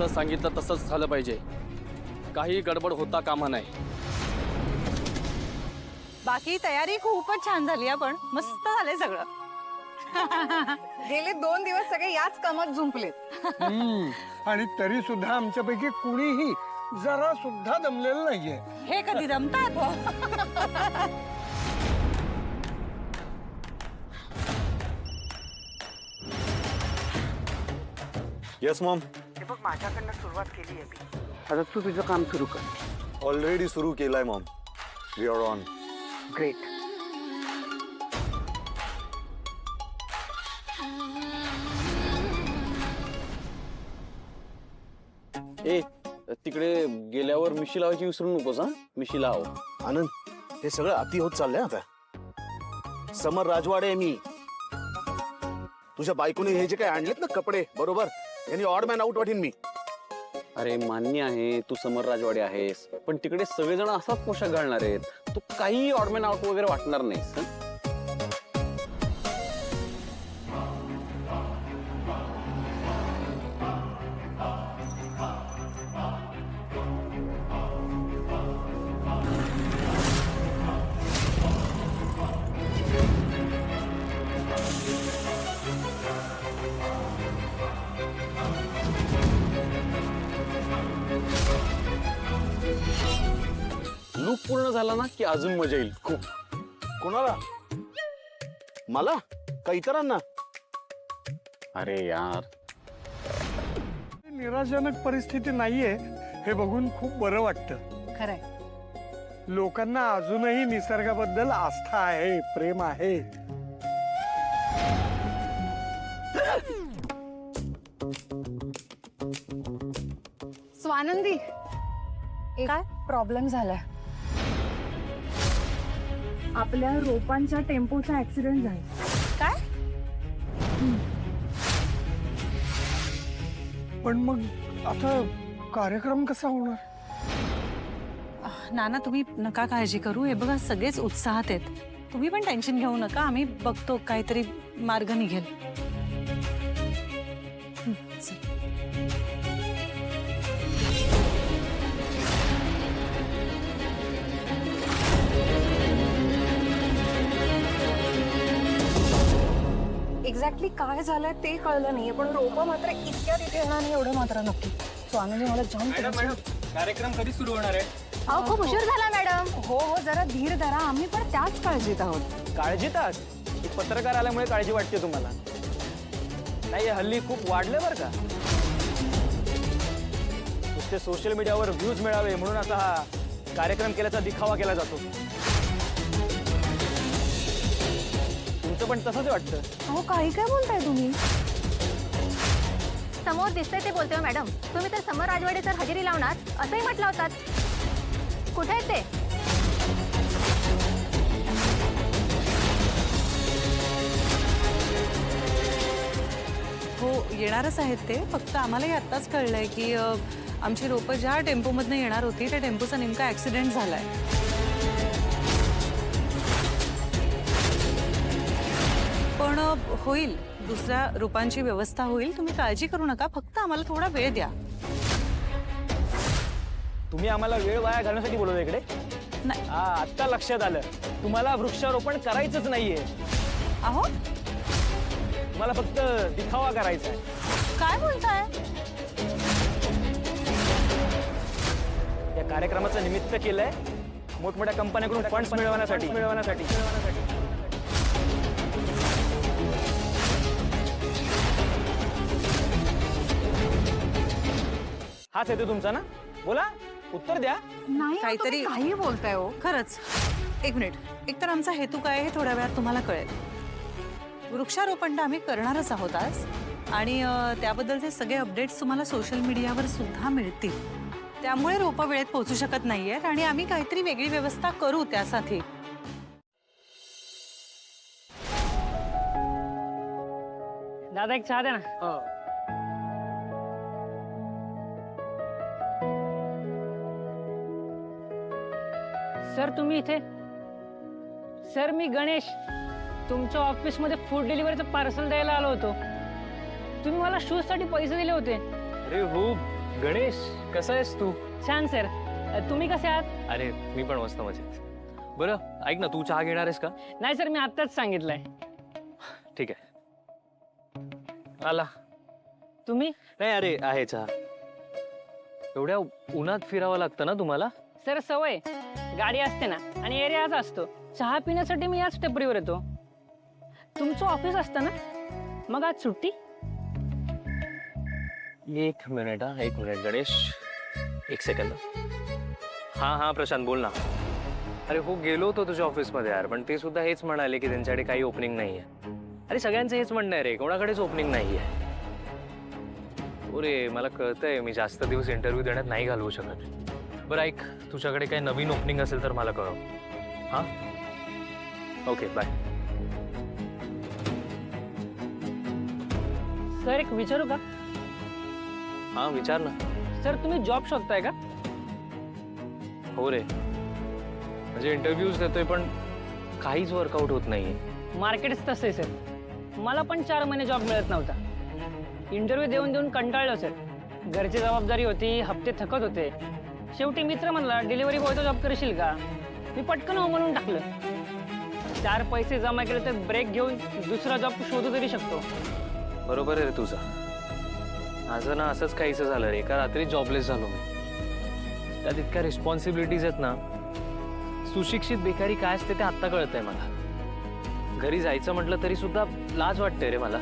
सांगितलं तसंच झालं पाहिजे. काही गडबड होता कामा नाही. बाकी तयारी खूपच छान झाली, पण मस्त झाले सगळं. गेले 2 दिवस सगळे याच कामात झुंपलेत. आणि तरी सुद्धा आमच्यापैकी कुणीही जरा सुद्धा दमलेलं नाहीये. हे कधी जमतात? Yes Maugham. हे बघ, माझ्याकडनं सुरुवात केली आहे मी. आता तू तुझं काम सुरू कर. ऑलरेडी सुरू केलाय mom. We are on. Great. ए तिकडे गेल्यावर मिशी लावायची विसरू नकोस. हा, मिशी लाव. आनंद, हे सगळं अति होत चाललंय आता. समर राजवाडे आहे मी. तुझ्या बायकोने हे जे काही आणलेत ना कपडे, बरोबर, यांनी ऑड मॅन आउट वाटेन मी. अरे मान्य आहे तू समर राजवाडे आहेस, पण तिकडे सगळेजण असाच पोशाख घालणार आहेत. तू काही ऑडमॅन आउट वगैरे वाटणार नाहीस. लूक पूर्ण झाला ना की अजून मजा येईल खूप. कोणाला? मला का इतरांना? अरे यार, निराशाजनक परिस्थिती नाहीये हे बघून खूप बरं वाटतं. खरंय. लोकांना अजूनही निसर्गाबद्दल आस्था आहे, प्रेम आहे. स्वानंदी, काय प्रॉब्लेम झालाय? आपल्या रोपांच्या टेम्पोचा ऍक्सिडेंट झाला. काय? पण मग आता कार्यक्रम कसा होणार? नाना, तुम्ही नका काळजी करू. हे बघा, सगळेच उत्साहात आहेत. तुम्ही पण टेन्शन घेऊ नका. आम्ही बघतो, काहीतरी मार्ग निघेल. चल. एक्झॅक्टली काय झालंय ते कळलं नाहीये, पण रोपं मात्र इतक्या तिथे येणार नाही एवढं मात्र नक्की. स्वानंदी, मला जाम कार्यक्रम कधी सुरू होणार आहे? अहो, खूप उशीर झाला मॅडम. हो हो, जरा धीर धरा. आम्ही पण त्याच काळजीत आहोत. काळजीत आहात? एक पत्रकार आल्यामुळे काळजी वाटते तुम्हाला? नाही, हल्ली खूप वाढलं बरं का. नुसते सोशल मीडियावर व्ह्यूज मिळावे म्हणून असा हा कार्यक्रम केल्याचा दिखावा केला जातो. तुमचं पण तसंच वाटतं? अहो, काही काय बोलताय तुम्ही? समोर दिसतंय ते बोलतोय मॅडम. तुम्ही तर समर राजवाडे सर हजेरी लावणार असंही म्हटलं होतात. कुठे आहेत ते? हो, येणारच आहेत ते. फक्त आम्हालाही आत्ताच कळलंय की आमची रोपं ज्या टेम्पोमधनं येणार होती त्या टेम्पोचा नेमका ऍक्सिडेंट झालाय. पण होईल, दुसऱ्या रोपांची व्यवस्था होईल. तुम्ही काळजी करू नका. फक्त आम्हाला थोडा वेळ द्या. तुम्ही आम्हाला वेळ वाया घालण्यासाठी बोलवलं इकडे? नाही. हा, आत्ता लक्षात आलं. तुम्हाला वृक्षारोपण करायचंच नाहीये. अहो, तुम्हाला फक्त दिखावा करायचा आहे. काय बोलताय? या कार्यक्रमाचं निमित्त केलंय मोठमोठ्या कंपन्यांकडून फंड्स मिळवण्यासाठी. हाच येतो तुमचा ना? बोला, उत्तर द्या. नाही, काहीतरी काही बोलताय हो. खरंच. एक मिनिट. एकतर आमचा हेतू काय हे थोड्या वेळात तुम्हाला कळेल. वृक्षारोपण तर आम्ही करणारच आहोत आज, आणि त्याबद्दलचे सगळे अपडेट्स तुम्हाला सोशल मीडियावर सुद्धा मिळतील. त्यामुळे रोपं वेळेत पोहोचू शकत नाहीयेत, आणि आम्ही काहीतरी वेगळी व्यवस्था करू त्यासाठी. दादा एक चहा दे ना. सर तुम्ही इथे? सर मी गणेश, तुमच्या ऑफिसमध्ये फूड डिलिव्हरीचं पार्सल द्यायला आलो होतो. तुम्ही मला शूजसाठी पैसे दिले होते. अरे हो, गणेश कसा आहेस तू? छान सर. तुम्ही कसे आहात? अरे मी पण मस्त मजेत. बरं ऐक ना, तू चहा घेणार आहेस का? नाही सर, मी आत्ताच सांगितलंय. ठीक आहे. आला. तुम्ही? नाही अरे आहे चहा. एवढ्या उन्हात फिरावं लागतं ना तुम्हाला? सर सवय, गाडी असते ना आणि एरियाच असतो. चहा पिण्यासाठी मी याच टपरीवर येतो. तुमचं ऑफिस असतं ना, मग आज सुट्टी? एक मिनिट गणेश, एक सेकंद. हा प्रशांत बोल ना. अरे हो, गेलो होतो तुझ्या ऑफिसमध्ये यार, पण ते सुद्धा हेच म्हणाले की त्यांच्याकडे काही ओपनिंग नाहीये. अरे सगळ्यांचं हेच म्हणणं आहे रे, कोणाकडेच ओपनिंग नाहीये. अरे मला कळतंय मी जास्त दिवस इंटरव्ह्यू देण्यात नाही घालवू शकत. बरं ऐक, तुझ्याकडे काही नवीन ओपनिंग असेल तर मला कळव. हां ओके बाय. सर एक विचारू का? हां विचार ना. सर तुम्ही जॉब शोधताय का? हो रे, म्हणजे इंटरव्ह्यूज देतोय पण काहीच वर्कआउट होत नाहीये. मार्केटच तसं आहे सर. मला पण 4 महिने जॉब मिळत नव्हता. इंटरव्ह्यू देऊन देऊन कंटाळलो सर. घरची जबाबदारी होती, हप्ते थकत होते. शेवटी मित्र म्हणला डिलिव्हरी बॉयचा जॉब करशील का? मी पटकन हो म्हणून टाकलं. 4 पैसे जमा केले तर ब्रेक घेऊन दुसरा जॉब शोधू तरी शकतो. बरोबर आहे रे तुझं. माझं ना असंच काहीसं झालं रे. एका रात्री जॉबलेस झालो मी. त्यात इतक्या रिस्पॉन्सिबिलिटीज आहेत ना. सुशिक्षित बेकारी काय असते ते आत्ता कळतंय मला. घरी जायचं म्हटलं तरी सुद्धा लाज वाटते रे मला.